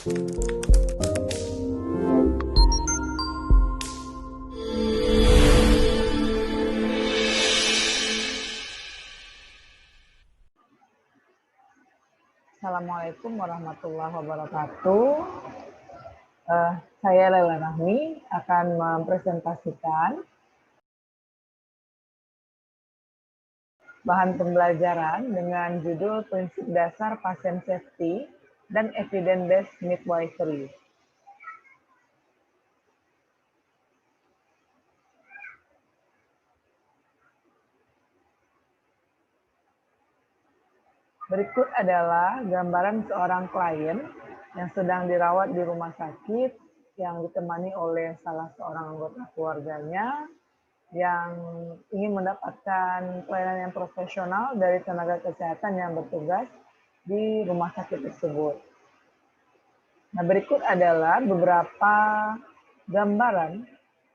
Assalamualaikum warahmatullahi wabarakatuh. Saya Lela Rahmi akan mempresentasikan bahan pembelajaran dengan judul Prinsip Dasar Pasien Safety dan Evidence-Based Midwifery. Berikut adalah gambaran seorang klien yang sedang dirawat di rumah sakit yang ditemani oleh salah seorang anggota keluarganya yang ingin mendapatkan pelayanan yang profesional dari tenaga kesehatan yang bertugas di rumah sakit tersebut. Nah, berikut adalah beberapa gambaran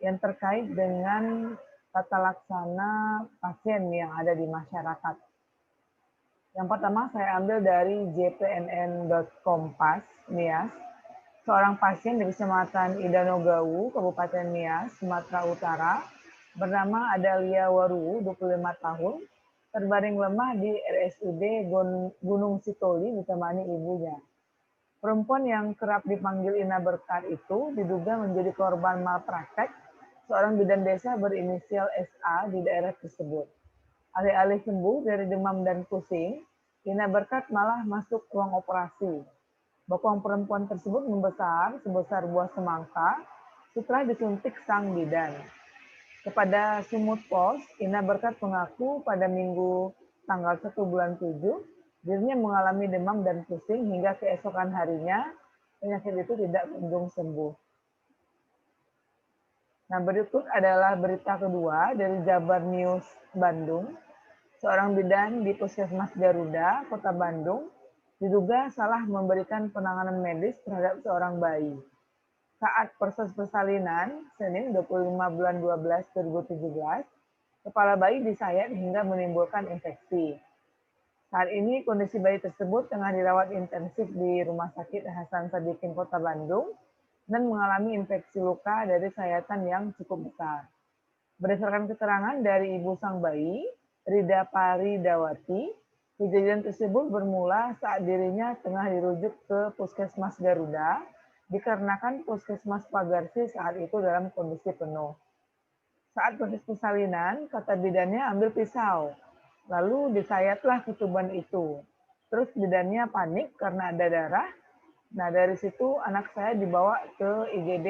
yang terkait dengan tata laksana pasien yang ada di masyarakat. Yang pertama saya ambil dari jpnn.kompas, Nias. Seorang pasien di Kecamatan Idanogawu, Kabupaten Nias, Sumatera Utara, bernama Adalia Waru, 25 tahun, terbaring lemah di RSUD Gunung Sitoli ditemani ibunya. Perempuan yang kerap dipanggil Ina Berkat itu diduga menjadi korban malpraktek seorang bidan desa berinisial SA di daerah tersebut. Alih-alih sembuh dari demam dan pusing, Ina Berkat malah masuk ruang operasi. Bokong perempuan tersebut membesar sebesar buah semangka setelah disuntik sang bidan. Kepada Sumut Pos, Ina Berkat mengaku pada Minggu tanggal 1 bulan 7, dirinya mengalami demam dan pusing hingga keesokan harinya penyakit itu tidak kunjung sembuh. Nah, berikut adalah berita kedua dari Jabar News Bandung. Seorang bidan di Puskesmas Garuda, Kota Bandung, diduga salah memberikan penanganan medis terhadap seorang bayi. Saat proses persalinan, Senin 25 bulan 12 2017, kepala bayi disayat hingga menimbulkan infeksi. Saat ini kondisi bayi tersebut tengah dirawat intensif di Rumah Sakit Hasan Sadikin Kota Bandung dan mengalami infeksi luka dari sayatan yang cukup besar. Berdasarkan keterangan dari ibu sang bayi, Rida Paridawati, kejadian tersebut bermula saat dirinya tengah dirujuk ke Puskesmas Garuda dikarenakan Puskesmas Pagarsi saat itu dalam kondisi penuh. Saat proses persalinan, kata bidannya ambil pisau, lalu disayatlah ketuban itu. Terus bidannya panik karena ada darah. Nah, dari situ anak saya dibawa ke IGD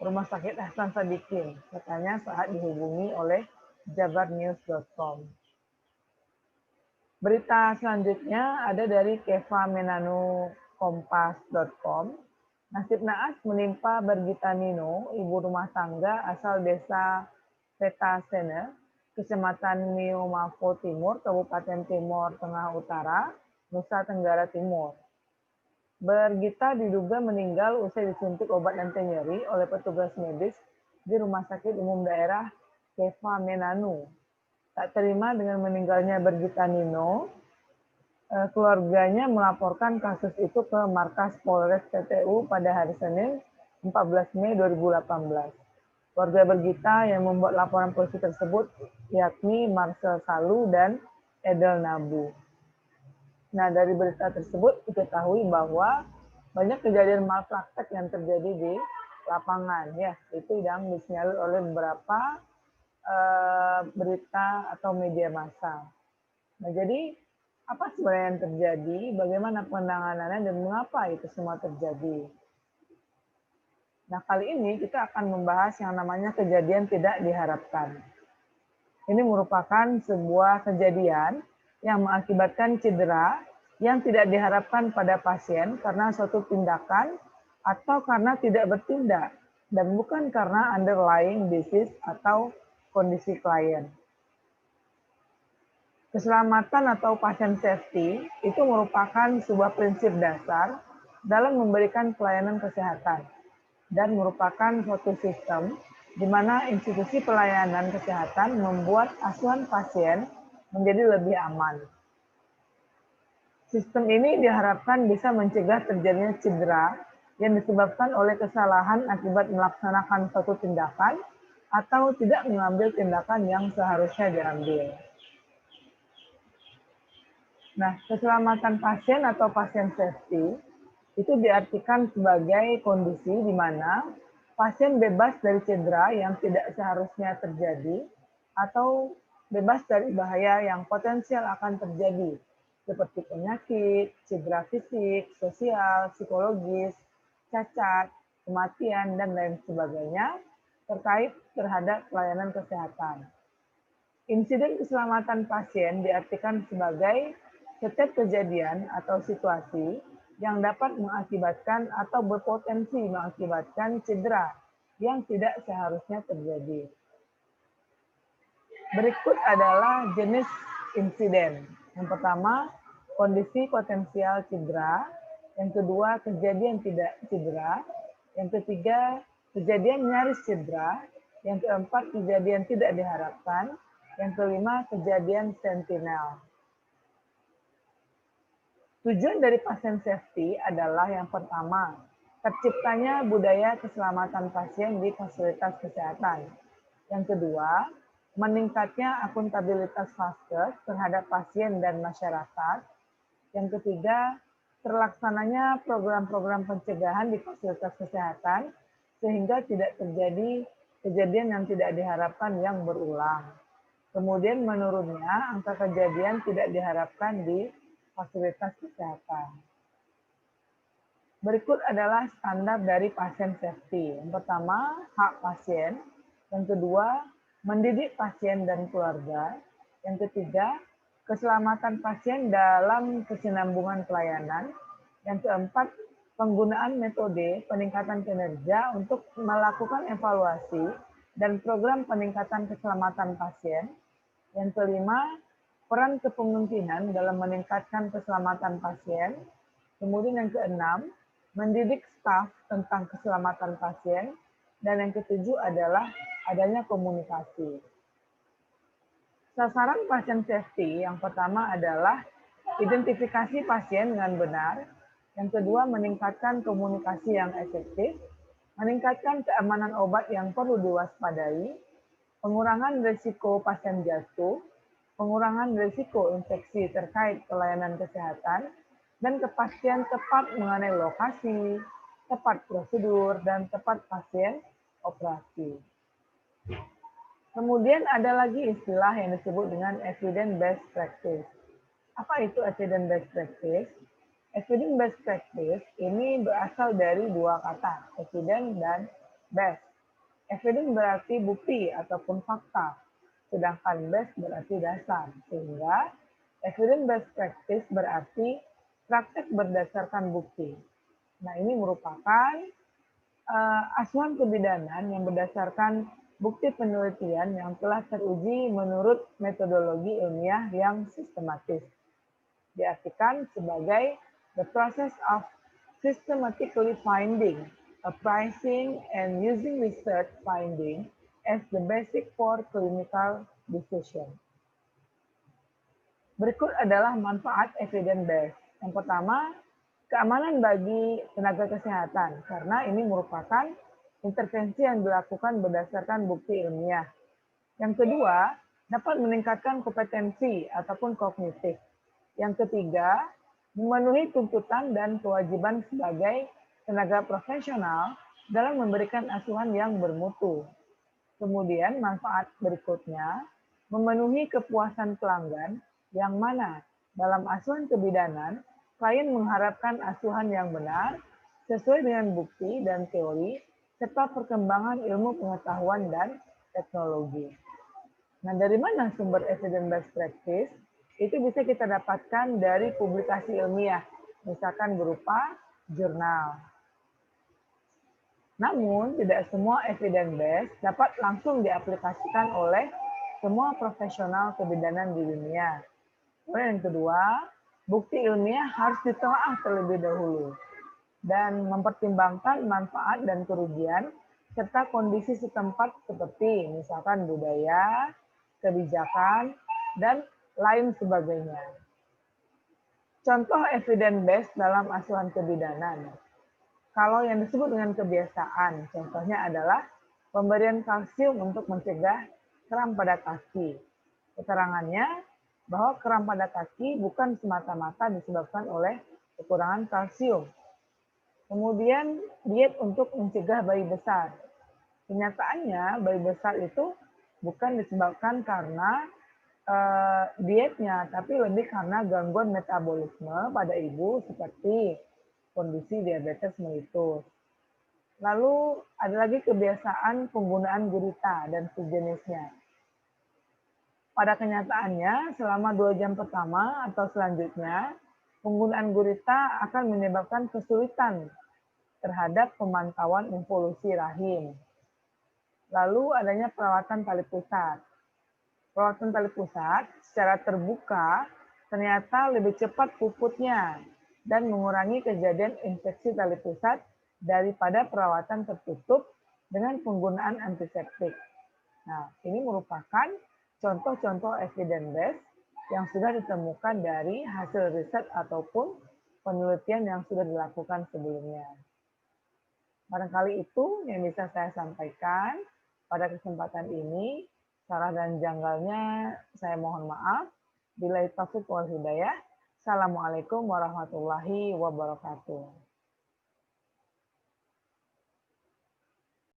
Rumah Sakit Hasan Sadikin, katanya saat dihubungi oleh jabarnews.com. Berita selanjutnya ada dari Keva Menanu kompas.com. Nasib naas menimpa Bergita Nino, ibu rumah tangga asal desa Petasene, Kecamatan Miomavo Timur, Kabupaten Timur Tengah Utara, Nusa Tenggara Timur. Bergita diduga meninggal usai disuntik obat anti nyeri oleh petugas medis di Rumah Sakit Umum Daerah Keva Menanu. Tak terima dengan meninggalnya Bergita Nino, keluarganya melaporkan kasus itu ke Markas Polres TTU pada hari Senin 14 Mei 2018. Keluarga Bergita yang membuat laporan polisi tersebut yakni Marcel Salu dan Edel Nabu. Nah, dari berita tersebut diketahui bahwa banyak kejadian malpraktek yang terjadi di lapangan, ya, itu yang disinyalir oleh beberapa berita atau media massa. Nah, jadi apa sebenarnya yang terjadi, bagaimana penanganannya, dan mengapa itu semua terjadi? Nah, kali ini kita akan membahas yang namanya kejadian tidak diharapkan. Ini merupakan sebuah kejadian yang mengakibatkan cedera yang tidak diharapkan pada pasien karena suatu tindakan atau karena tidak bertindak, dan bukan karena underlying disease atau kondisi klien. Keselamatan atau patient safety itu merupakan sebuah prinsip dasar dalam memberikan pelayanan kesehatan dan merupakan suatu sistem di mana institusi pelayanan kesehatan membuat asuhan pasien menjadi lebih aman. Sistem ini diharapkan bisa mencegah terjadinya cedera yang disebabkan oleh kesalahan akibat melaksanakan suatu tindakan atau tidak mengambil tindakan yang seharusnya diambil. Nah, keselamatan pasien atau pasien safety itu diartikan sebagai kondisi di mana pasien bebas dari cedera yang tidak seharusnya terjadi atau bebas dari bahaya yang potensial akan terjadi, seperti penyakit, cedera fisik, sosial, psikologis, cacat, kematian, dan lain sebagainya terkait terhadap pelayanan kesehatan. Insiden keselamatan pasien diartikan sebagai setiap kejadian atau situasi yang dapat mengakibatkan atau berpotensi mengakibatkan cedera yang tidak seharusnya terjadi. Berikut adalah jenis insiden. Yang pertama, kondisi potensial cedera. Yang kedua, kejadian tidak cedera. Yang ketiga, kejadian nyaris cedera. Yang keempat, kejadian tidak diharapkan. Yang kelima, kejadian sentinel. Tujuan dari pasien safety adalah yang pertama, terciptanya budaya keselamatan pasien di fasilitas kesehatan. Yang kedua, meningkatnya akuntabilitas vaskes terhadap pasien dan masyarakat. Yang ketiga, terlaksananya program-program pencegahan di fasilitas kesehatan sehingga tidak terjadi kejadian yang tidak diharapkan yang berulang. Kemudian menurunnya angka kejadian tidak diharapkan di fasilitas kesehatan. Berikut adalah standar dari pasien safety. Yang pertama, hak pasien. Yang kedua, mendidik pasien dan keluarga. Yang ketiga, keselamatan pasien dalam kesinambungan pelayanan. Yang keempat, penggunaan metode peningkatan kinerja untuk melakukan evaluasi dan program peningkatan keselamatan pasien. Yang kelima, peran kepemimpinan dalam meningkatkan keselamatan pasien. Kemudian yang keenam, mendidik staf tentang keselamatan pasien. Dan yang ketujuh adalah adanya komunikasi. Sasaran pasien safety yang pertama adalah identifikasi pasien dengan benar. Yang kedua, meningkatkan komunikasi yang efektif, meningkatkan keamanan obat yang perlu diwaspadai, pengurangan risiko pasien jatuh, pengurangan risiko infeksi terkait pelayanan kesehatan, dan kepastian tepat mengenai lokasi, tepat prosedur, dan tepat pasien operasi. Kemudian ada lagi istilah yang disebut dengan evidence-based practice. Apa itu evidence-based practice? Evidence-based practice ini berasal dari dua kata, evidence dan based. Evidence berarti bukti ataupun fakta, sedangkan based berarti dasar. Sehingga evidence-based practice berarti praktek berdasarkan bukti. Nah, ini merupakan asuhan kebidanan yang berdasarkan bukti penelitian yang telah teruji menurut metodologi ilmiah yang sistematis. Diartikan sebagai the process of systematically finding, apprising, and using research finding as the basic for clinical decision. Berikut adalah manfaat evidence-based. Yang pertama, keamanan bagi tenaga kesehatan, karena ini merupakan intervensi yang dilakukan berdasarkan bukti ilmiah. Yang kedua, dapat meningkatkan kompetensi ataupun kognitif. Yang ketiga, memenuhi tuntutan dan kewajiban sebagai tenaga profesional dalam memberikan asuhan yang bermutu. Kemudian manfaat berikutnya, memenuhi kepuasan pelanggan yang mana dalam asuhan kebidanan, klien mengharapkan asuhan yang benar, sesuai dengan bukti dan teori, serta perkembangan ilmu pengetahuan dan teknologi. Nah, dari mana sumber evidence-based practice? Itu bisa kita dapatkan dari publikasi ilmiah, misalkan berupa jurnal. Namun, tidak semua evidence-based dapat langsung diaplikasikan oleh semua profesional kebidanan di dunia. Kemudian yang kedua, bukti ilmiah harus ditelaah terlebih dahulu dan mempertimbangkan manfaat dan kerugian serta kondisi setempat seperti misalkan budaya, kebijakan, dan lain sebagainya. Contoh evidence-based dalam asuhan kebidanan. Kalau yang disebut dengan kebiasaan, contohnya adalah pemberian kalsium untuk mencegah kram pada kaki. Keterangannya bahwa kram pada kaki bukan semata-mata disebabkan oleh kekurangan kalsium. Kemudian diet untuk mencegah bayi besar. Kenyataannya bayi besar itu bukan disebabkan karena dietnya, tapi lebih karena gangguan metabolisme pada ibu seperti kondisi diabetes mellitus. Lalu ada lagi kebiasaan penggunaan gurita dan sejenisnya. Pada kenyataannya, selama 2 jam pertama atau selanjutnya, penggunaan gurita akan menyebabkan kesulitan terhadap pemantauan involusi rahim. Lalu adanya perawatan tali pusat. Perawatan tali pusat secara terbuka ternyata lebih cepat puputnya dan mengurangi kejadian infeksi tali pusat daripada perawatan tertutup dengan penggunaan antiseptik. Nah, ini merupakan contoh-contoh evidence base yang sudah ditemukan dari hasil riset ataupun penelitian yang sudah dilakukan sebelumnya. Barangkali itu yang bisa saya sampaikan pada kesempatan ini. Salah dan janggalnya saya mohon maaf. Billahi taufiq wal hidayah. Assalamualaikum warahmatullahi wabarakatuh.